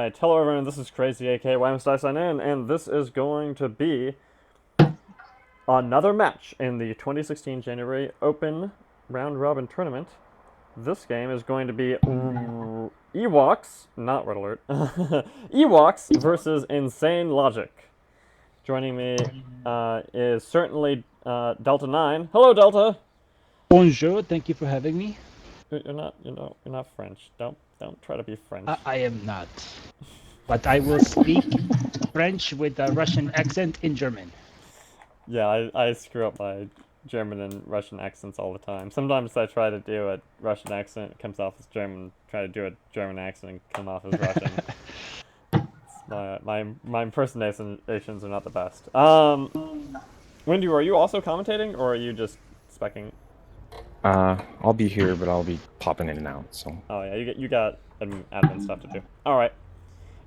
Alright, hello everyone, this is Crazy aka YMSDiceIn, and this is going to be another match in the 2016 January Open Round Robin Tournament. This game is going to be EWOKS, not Red Alert, EWOKS versus InsaneLogic. Joining me is certainly Delta 9. Hello, Delta! Bonjour, thank you for having me. You're not French. Don't try to be French. I am not. But I will speak French with a Russian accent in German. Yeah, I screw up my German and Russian accents all the time. Sometimes I try to do a Russian accent, it comes off as German. Try to do a German accent and come off as Russian. My impersonations are not the best. Wendy, are you also commentating, or are you just specking? I'll be here, but I'll be popping in and out, so. Oh yeah, you got admin stuff to do. Alright.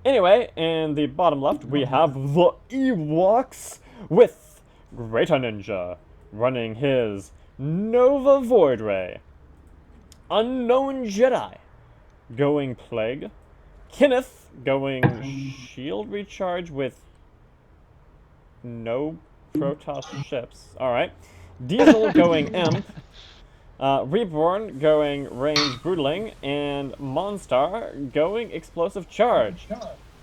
Anyway, in the bottom left, we have the EWOKS with Greater Ninja running his Nova Void Ray. Unknown Jedi going Plague. Kenneth going Shield Recharge with no Protoss ships. Alright. Diesel going Imp. Reborn going Range Brutling, and Monstar going Explosive Charge.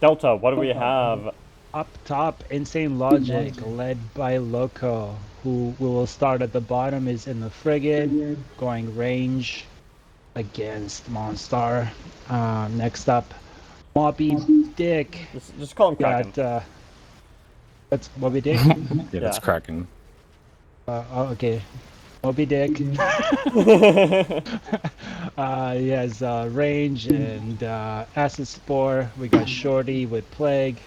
Delta, what do we have? Up top, InsaneLogic, led by Loco, who will start at the bottom, is in the frigate, going range against Monstar. Next up, Moby Dick. Just call him Kraken. That's Moby Dick? Yeah, that's Kraken. Okay. Moby Dick. He has range and acid spore. We got Shorty with plague.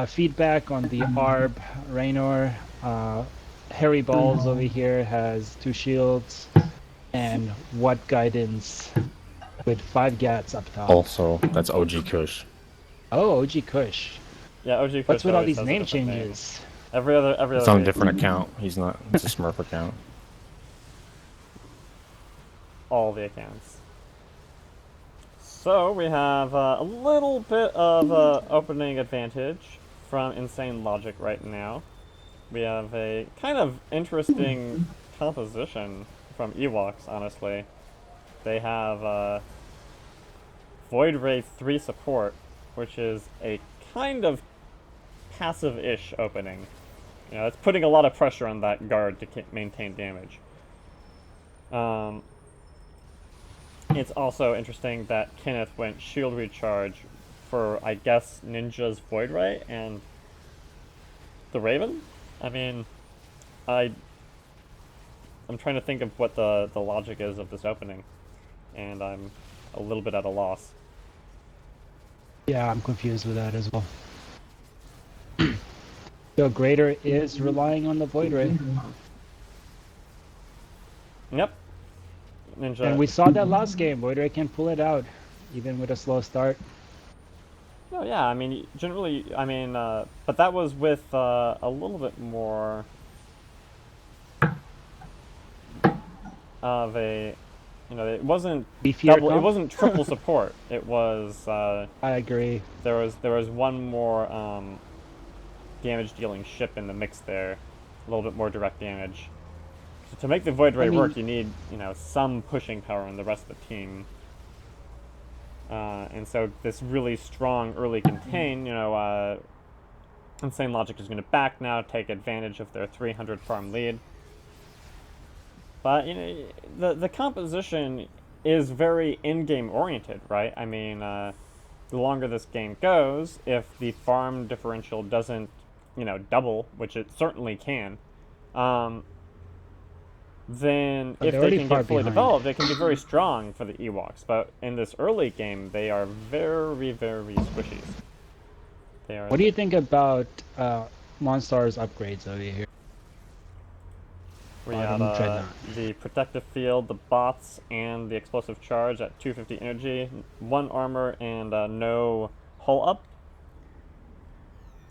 Feedback on the Arb, Raynor. Harry Balls over here has 2 shields. And what guidance with 5 gats up top. Also, that's OG Kush. Oh, OG Kush. Yeah, OG Kush. What's with all these name changes? Name. Every other. It's on a different account. He's not. It's a Smurf account. All the accounts. So we have a little bit of opening advantage from InsaneLogic right now. We have a kind of interesting composition from EWOKS, honestly. They have Void Ray 3 support, which is a kind of passive-ish opening. You know, it's putting a lot of pressure on that guard to maintain damage. It's also interesting that Kenneth went Shield Recharge for, I guess, Ninja's Void Ray and the Raven? I mean, I'm trying to think of what the logic is of this opening, and I'm a little bit at a loss. Yeah, I'm confused with that as well. So Greater is relying on the Void Ray. Yep. Ninja. And we saw that last game. Void Ray can pull it out, even with a slow start. Oh yeah, I mean, generally, I mean, but that was with a little bit more of a, you know, it wasn't double, it wasn't triple support. It was. I agree. There was one more damage dealing ship in the mix there, a little bit more direct damage. So to make the Void Ray work, you need, you know, some pushing power on the rest of the team. And so this really strong early contain, you know, InsaneLogic is going to back now, take advantage of their 300 farm lead. But, you know, the composition is very in-game oriented, right? I mean, the longer this game goes, if the farm differential doesn't, you know, double, which it certainly can, then if they can get fully developed, they can be very strong for the EWOKS. But in this early game, they are very, very squishy. They are. What do you think about Monstar's upgrades over here? We have the protective field, the bots, and the explosive charge at 250 energy, 1 armor, and no hull up.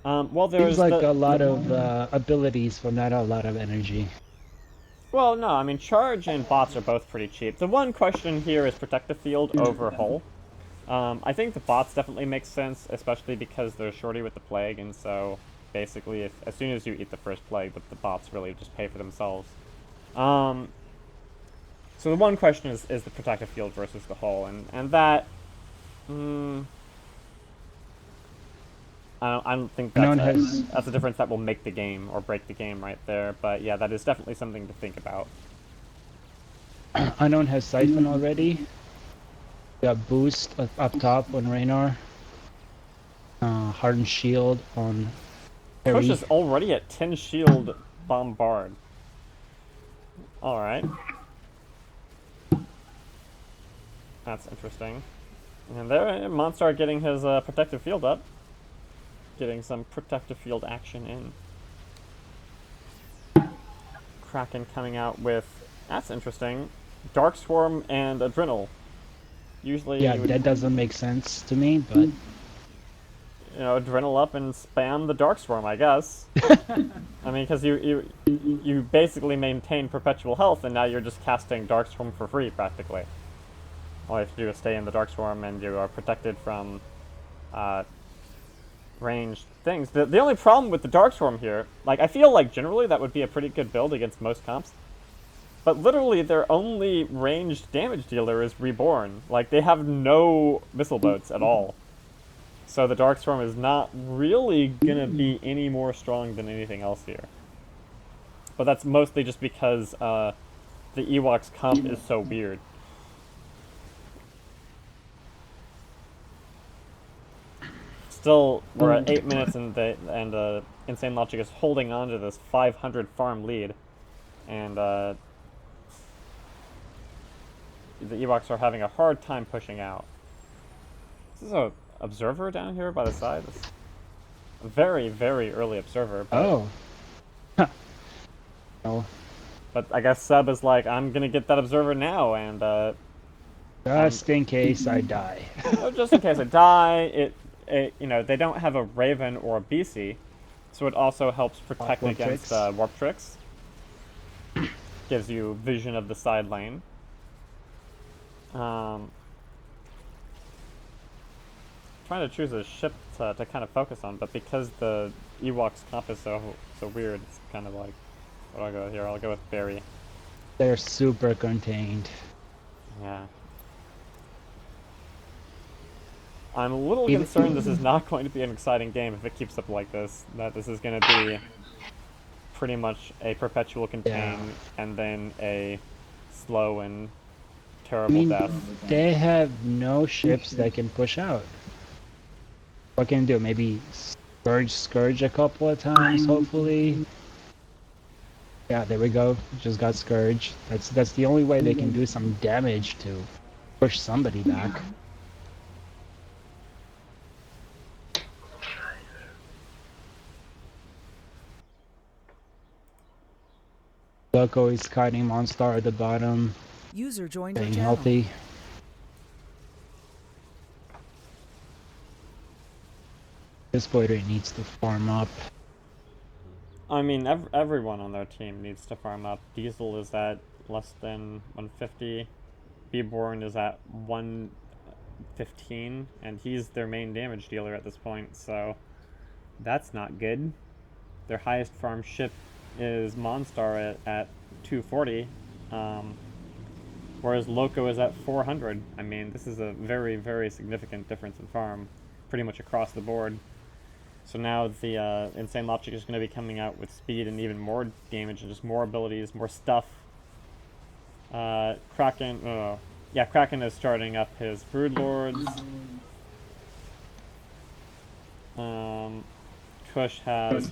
Well, there's seems like a lot of abilities for not a lot of energy. Well, no, I mean, charge and bots are both pretty cheap. The one question here is protective field over hull. I think the bots definitely make sense, especially because they're shorty with the plague, and so basically, as soon as you eat the first plague, the bots really just pay for themselves. So the one question is the protective field versus the hull, and that, I don't think that's a difference that will make the game or break the game right there. But yeah, that is definitely something to think about. Unknown has Siphon already. Got boost up top on Raynor. Hardened shield on Kush Harry. is already at 10 shield bombard. Alright. That's interesting. And there, Monstar getting his protective field up. Getting some protective field action in. Kraken coming out with, that's interesting, Dark Swarm and Adrenal. Usually, Yeah, that doesn't make sense to me, but you know, Adrenal up and spam the Dark Swarm, I guess. I mean, because you basically maintain perpetual health, and now you're just casting Dark Swarm for free, practically. All you have to do is stay in the Dark Swarm, and you are protected from ranged things. The only problem with the Dark Swarm here, like, I feel like generally that would be a pretty good build against most comps, but literally their only ranged damage dealer is Reborn. Like, they have no missile boats at all. So the Dark Swarm is not really gonna be any more strong than anything else here. But that's mostly just because the EWOKS comp is so weird. Still, we're at 8 minutes, and InsaneLogic is holding on to this 500 farm lead, and the EWOKS are having a hard time pushing out. This is a observer down here by the side. This a very, very early observer. But, oh. Huh. Oh. But I guess Seb is like, I'm gonna get that observer now, and Just in case I die. just in case I die, you know, they don't have a Raven or a BC, so it also helps protect Warp against tricks. warp tricks. Gives you vision of the side lane. Trying to choose a ship to kind of focus on, but because the EWOKS comp is so weird, it's kind of like, what do I go with here? I'll go with Barry. They're super contained. Yeah. I'm a little concerned this is not going to be an exciting game if it keeps up like this. That this is going to be pretty much a perpetual contain and then a slow and terrible death. They have no ships that can push out. What can they do? Maybe Scourge a couple of times, hopefully. Yeah, there we go. Just got Scourge. That's the only way they can do some damage to push somebody back. Loco is kiting Monstar at the bottom. User joined your Staying channel. healthy. This boy needs to farm up. I mean, everyone on their team needs to farm up. Diesel is at less than 150. Beborn is at 115, and he's their main damage dealer at this point, so that's not good. Their highest farm ship is Monstar at 240, whereas Loco is at 400. I mean, this is a very, very significant difference in farm, pretty much across the board. So now the InsaneLogic is going to be coming out with speed and even more damage and just more abilities, more stuff. Kraken is starting up his Broodlords. Kush has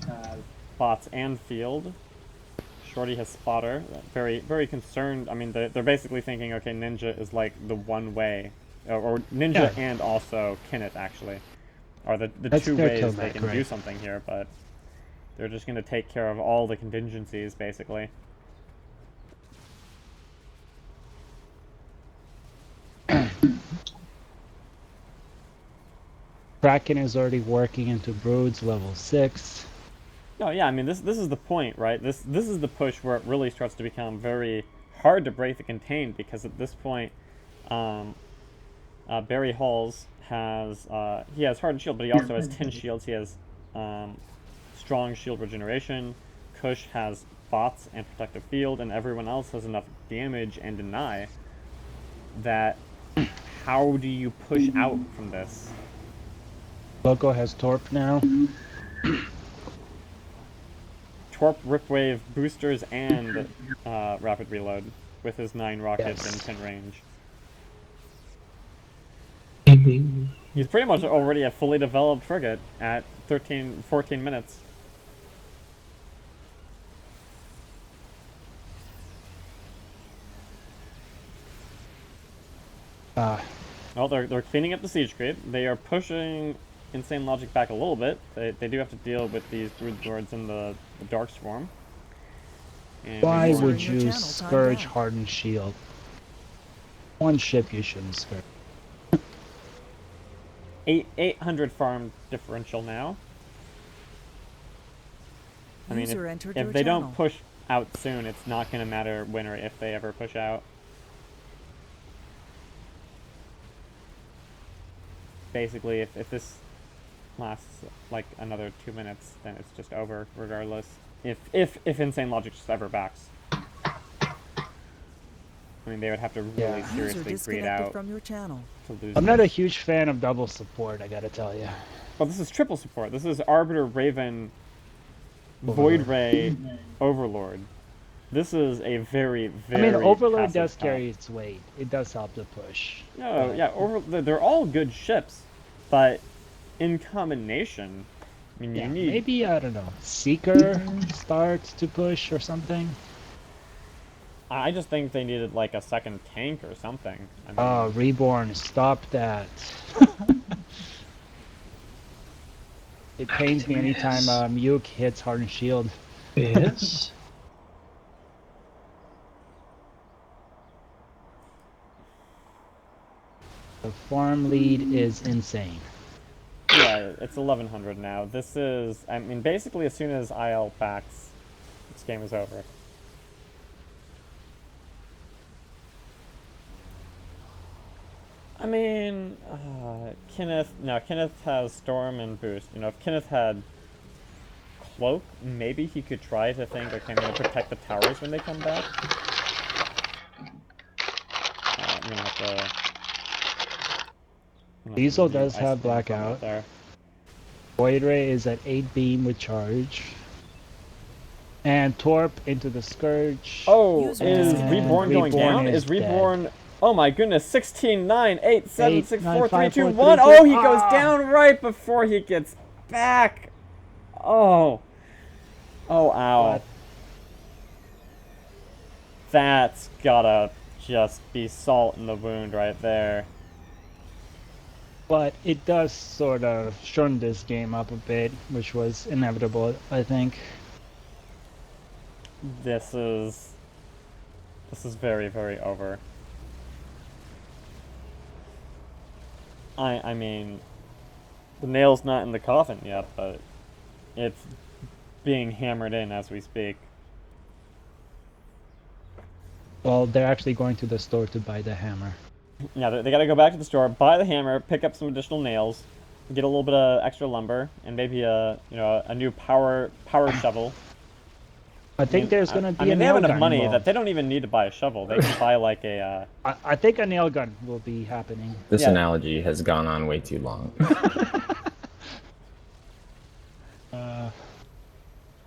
bots and field. Shorty has spotter. Very, very concerned. I mean, they're basically thinking, okay, Ninja is like the one way, or Ninja and also Kenneth actually are the two ways they can do something here, but they're just going to take care of all the contingencies basically. Kraken is already working into Broods level 6. Oh yeah, I mean this is the point, right? This is the push where it really starts to become very hard to break the contain, because at this point, I Barry Halls has he has hardened shield, but he also has 10 shields. He has strong shield regeneration. Kush has bots and protective field, and everyone else has enough damage and deny that how do you push out from this? Loco has Torp now. Torp, Ripwave, boosters, and rapid reload with his 9 rockets Yes. and 10 range. Mhm. He's pretty much already a fully developed frigate at 14 minutes. Well, they're cleaning up the siege creep. They are pushing InsaneLogic back a little bit. They do have to deal with these brood lords in the Dark Swarm. And Why we will- would your you channel, time Scourge out. Hardened Shield? One ship you shouldn't Scourge. 800 farm differential now. I mean, User entered if your they channel. don't push out soon, it's not going to matter when or if they ever push out. Basically, if this lasts like another 2 minutes, then it's just over regardless. If InsaneLogic just ever backs. I mean, they would have to really Yeah. User seriously grade disconnected out from your channel. to lose. I'm not a this. huge fan of double support, I gotta tell you. Well, this is triple support. This is Arbiter, Raven, Void Ray, Overlord. This is a very, I very. mean, Overlord passive does comp. carry its weight. It does help to push. No, but- yeah, they're all good ships, but in combination, I mean, Yeah, you need. maybe, I don't know, Seeker starts to push or something. I just think they needed like a second tank or something. I mean, Oh, Reborn, stop that. It pains me anytime Muke hits Hardened Shield. Yes. The farm lead is insane. yeah, it's 1100 now. This is, I mean, basically as soon as IL backs, this game is over. I mean, Kenneth has Storm and Boost. You know, if Kenneth had Cloak, maybe he could try to think, okay, I'm going to protect the towers when they come back. I'm going to have to... I'm gonna Diesel have to does ice have storm from Blackout. out there. Void Ray is at 8 beam with charge. And Torp into the Scourge. Oh, User is disconnected. Reborn going Reborn down? is Is Reborn... Oh my goodness, 16, 9, 8, 7, 8, 6, 9, 4, 3, 5, 2, 4, 1. 3, 2. Oh, he goes Ah! down right before he gets back. Oh. Oh, ow. But- That's gotta just be salt in the wound right there. But it does sort of shorten this game up a bit, which was inevitable, I think. This is very, very over. I mean, the nail's not in the coffin yet, but it's being hammered in as we speak. Well, they're actually going to the store to buy the hammer. Yeah, they gotta go back to the store, buy the hammer, pick up some additional nails, get a little bit of extra lumber, and maybe a new power shovel. I think there's going to be I mean, a they have nail enough gun money involved. that they don't even need to buy a shovel. They can buy like a. I think a nail gun will be happening. This Yeah. analogy has gone on way too long.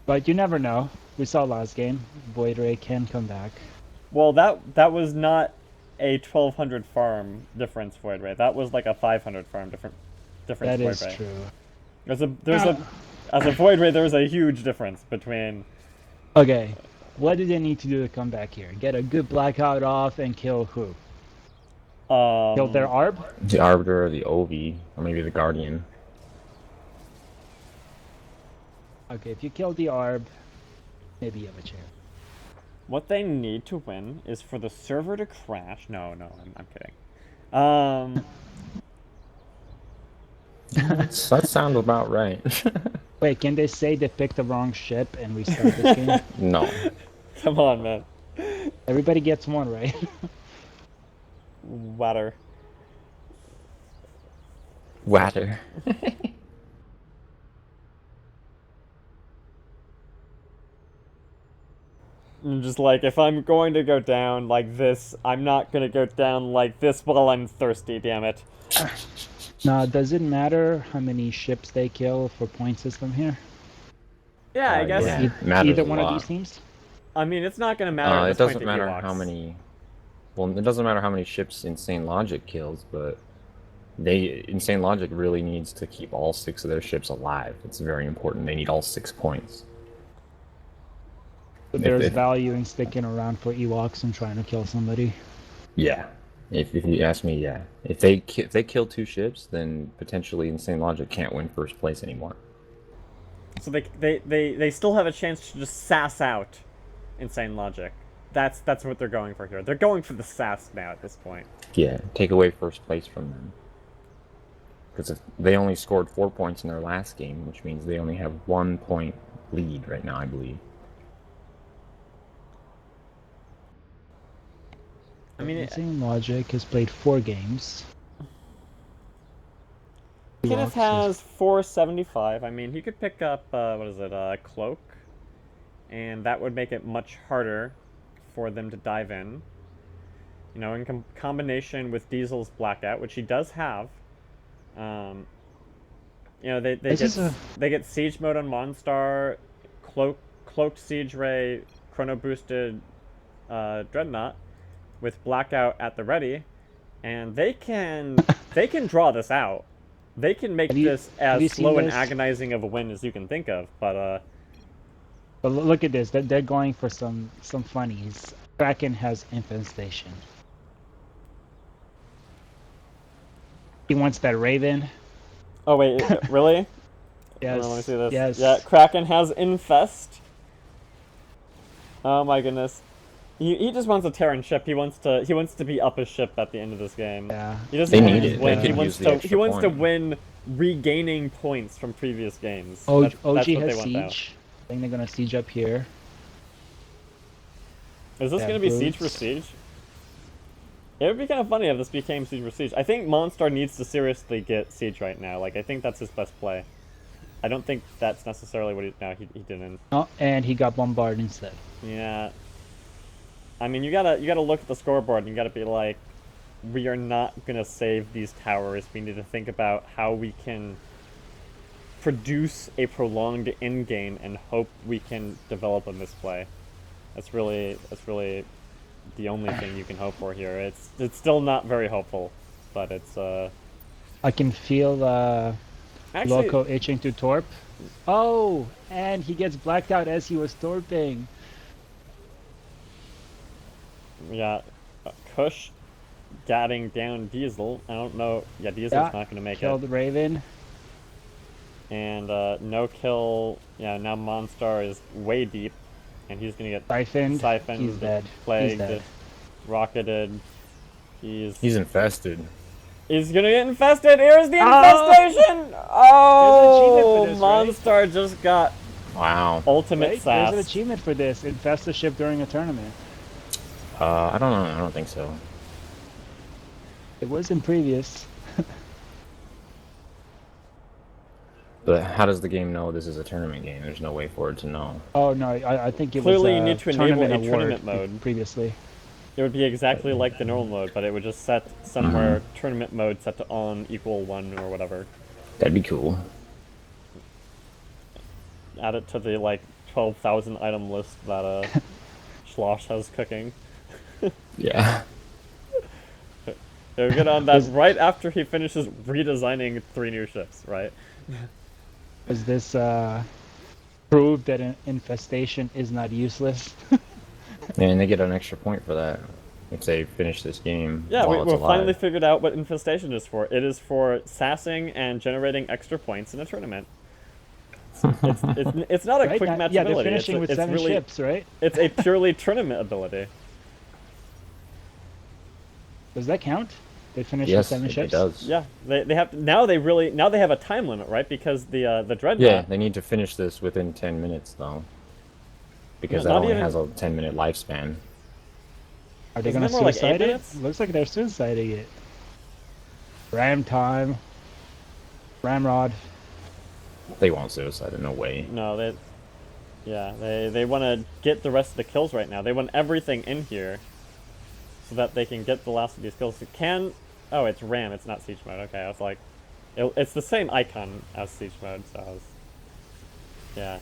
But you never know. We saw last game. Void Ray can come back. Well, that was not a 1200 farm difference void ray. That was like a 500 farm difference That void is ray. true. As a void ray, there's a huge difference between. Okay, what do they need to do to come back here? Get a good blackout off and kill who? Kill their ARB? The Arbiter, the Ovi, or maybe the Guardian. Okay, if you kill the ARB, maybe you have a chance. What they need to win is for the server to crash. No, I'm kidding. That sounds about right. Wait, can they say they picked the wrong ship and restart this game? No. Come on, man. Everybody gets one, right? Water. Water. I'm just like, if I'm going to go down like this, I'm not gonna go down like this while I'm thirsty, damn it. Now, does it matter how many ships they kill for point system here? Yeah, I guess. Yeah, E- it matters either a one of lot. these teams? I mean, it's not gonna matter at It this point doesn't to matter EWOKS. how many. Well, it doesn't matter how many ships InsaneLogic kills, but InsaneLogic really needs to keep all 6 of their ships alive. It's very important. They need all 6 points. So there's value in sticking around for EWOKS and trying to kill somebody. Yeah. If you ask me, yeah. If they kill 2 ships, then potentially InsaneLogic can't win first place anymore. So they still have a chance to just sass out InsaneLogic. That's what they're going for here. They're going for the sass now at this point. Yeah, take away first place from them. Because if they only scored 4 points in their last game, which means they only have 1 point lead right now, I believe. I mean, InsaneLogic has played 4 games. Kenneth EWOKS has 475. I mean, he could pick up, what is it, Cloak. And that would make it much harder for them to dive in. You know, in combination with Diesel's Blackout, which he does have. You know, they get Siege Mode on Monstar, Cloaked Siege Ray, Chrono Boosted Dreadnought, with Blackout at the ready, and they can draw this out. They can make this as slow and agonizing of a win as you can think of, but look at this. They're going for some funnies. Kraken has Infestation. He wants that Raven. oh wait, really? Yes. Let me see this. Yes. Yeah, Kraken has Infest. Oh my goodness. He just wants a Terran ship. He wants to be up a ship at the end of this game. Yeah. He doesn't They want need to it. just They win. could He wants use the to extra point. win regaining points from previous games. OG That's what they has want Siege. out. I think they're gonna siege up here. Is this Yeah, going to be Siege for boots. Siege? It would be kind of funny if this became Siege for Siege. I think Monstar needs to seriously get Siege right now. Like, I think that's his best play. I don't think that's necessarily what he... No, he didn't. Oh, and he got bombarded instead. Yeah. I mean, you gotta look at the scoreboard and you gotta be like, we are not gonna save these towers. We need to think about how we can produce a prolonged end game and hope we can develop a misplay. That's really the only thing you can hope for here. It's still not very hopeful, but it's I can feel actually Loco itching to torp. Oh, and he gets blacked out as he was torping. yeah, Kush gatting down Diesel. I don't know. Yeah, Diesel's not gonna make Killed it. Raven. And no kill. Yeah, now Monstar is way deep, and he's gonna get Siphoned. siphoned, He's dead. plagued, He's dead. rocketed. He's infested. gonna get infested. Here's the Oh! infestation. Oh, There's an achievement for this, right? Monstar just got Wow. ultimate Right? There's an sass. achievement for this. Infest a ship during a tournament. I don't know. I don't think so. It was in previous. But how does the game know this is a tournament game? There's no way for it to know. Oh no, I think it Clearly was you need to enable tournament a award tournament mode. previously. It would be exactly like the normal mode, but it would just set somewhere tournament mode set to on equal 1 or whatever. That'd be cool. Add it to the like 12,000 item list that Schloss has cooking. Yeah. He'll get on that right after he finishes redesigning 3 new ships, right? Does this prove that an infestation is not useless? And they get an extra point for that if they finish this game. Yeah, while we've it's finally alive. figured out what infestation is for. It is for sassing and generating extra points in a tournament. It's not a Right? quick match Yeah, ability. they're finishing with it's 7 really, ships, right? It's a purely tournament ability. Does that count? They finished Yes, with 7 it ships? does. Yeah, they have now they have a time limit, right? Because the dreadnought. Yeah, they need to finish this within 10 minutes, though. Because No, that not only even- has a 10-minute lifespan. Are they Isn't going to it more like 8 suicide it? minutes? Looks like they're suiciding it. Ram time. Ramrod. They won't suicide in no way. No, they want to get the rest of the kills right now. They want everything in here so that they can get the last of these kills. It can... Oh, it's Ram, it's not Siege Mode. Okay, I was like... it's the same icon as Siege Mode, so I was... Yeah.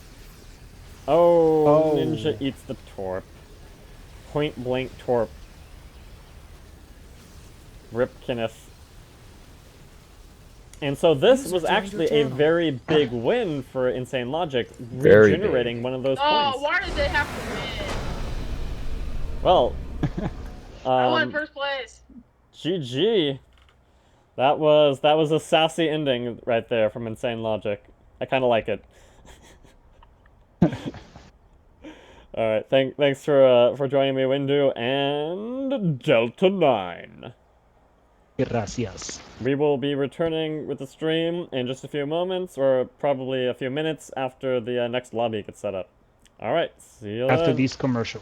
Oh, Ninja eats the Torp. Point blank Torp. Rip Kenneth. And so this was actually a very big win for InsaneLogic, Very regenerating big. one of those Oh, points. why did they have to win? Well, I won first place. GG. That was a sassy ending right there from InsaneLogic. I kind of like it. All right, thanks for joining me, Windu and Delta 9. Gracias. We will be returning with the stream in just a few moments, or probably a few minutes after the next lobby gets set up. All right, see you After then. these commercials.